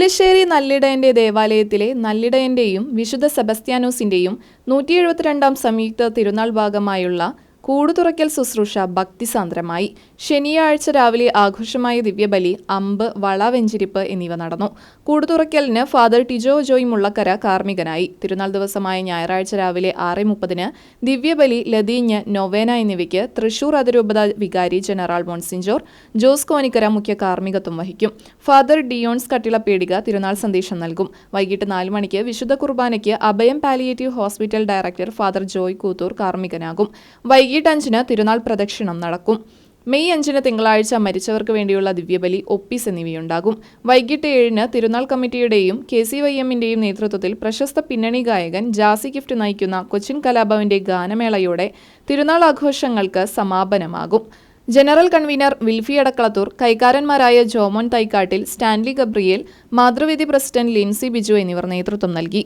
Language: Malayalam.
കിള്ളിശ്ശേരി നല്ലിടയന്റെ ദേവാലയത്തിലെ നല്ലിടയന്റെയും വിശുദ്ധ സെബസ്ത്യാനോസിന്റെയും 172 സംയുക്ത തിരുനാൾ ഭാഗമായുള്ള കൂടുതുറക്കൽ ശുശ്രൂഷ ഭക്തിസാന്ദ്രമായി. ശനിയാഴ്ച രാവിലെ ആഘോഷമായ ദിവ്യബലി, അമ്പ്, വള, വെഞ്ചിരിപ്പ് എന്നിവ നടന്നു. കൂടുതുറക്കലിന് ഫാദർ ടിജോ ജോയ് മുള്ളക്കര കാർമ്മികനായി. തിരുനാൾ ദിവസമായ ഞായറാഴ്ച രാവിലെ 6:30 ദിവ്യബലി, ലതീഞ്ഞ്, നൊവേന എന്നിവയ്ക്ക് തൃശൂർ അതിരൂപത വികാരി ജനറൽ മോൺസിഞ്ഞോർ ജോസ് കോനിക്കര മുഖ്യ കാർമ്മികത്വം വഹിക്കും. ഫാദർ ഡിയോൺസ് കട്ടിളപ്പേടിക തിരുനാൾ സന്ദേശം നൽകും. വൈകിട്ട് 4 മണിക്ക് വിശുദ്ധ കുർബാനയ്ക്ക് Abhayam palliative hospital director father Joy Koothur കാർമ്മികനാകും. വൈകിട്ട് 5-ന് തിരുനാൾ പ്രദക്ഷിണം നടക്കും. മെയ് 5-ന് തിങ്കളാഴ്ച മരിച്ചവർക്ക് വേണ്ടിയുള്ള ദിവ്യബലി, ഒപ്പീസ് എന്നിവയുണ്ടാകും. വൈകിട്ട് 7-ന് തിരുനാൾ കമ്മിറ്റിയുടെയും KCYM-ന്റെയും നേതൃത്വത്തിൽ പ്രശസ്ത പിന്നണി ഗായകൻ ജാസി ഗിഫ്റ്റ് നയിക്കുന്ന കൊച്ചിൻ കലാഭവന്റെ ഗാനമേളയോടെ തിരുനാൾ ആഘോഷങ്ങൾക്ക് സമാപനമാകും. ജനറൽ കൺവീനർ വിൽഫി അടക്കളത്തൂർ, കൈക്കാരന്മാരായ ജോമോൻ തൈക്കാട്ടിൽ, സ്റ്റാൻലി ഗബ്രിയേൽ, മാതൃവേദി പ്രസിഡന്റ് ലിൻസി ബിജു എന്നിവർ നേതൃത്വം നൽകി.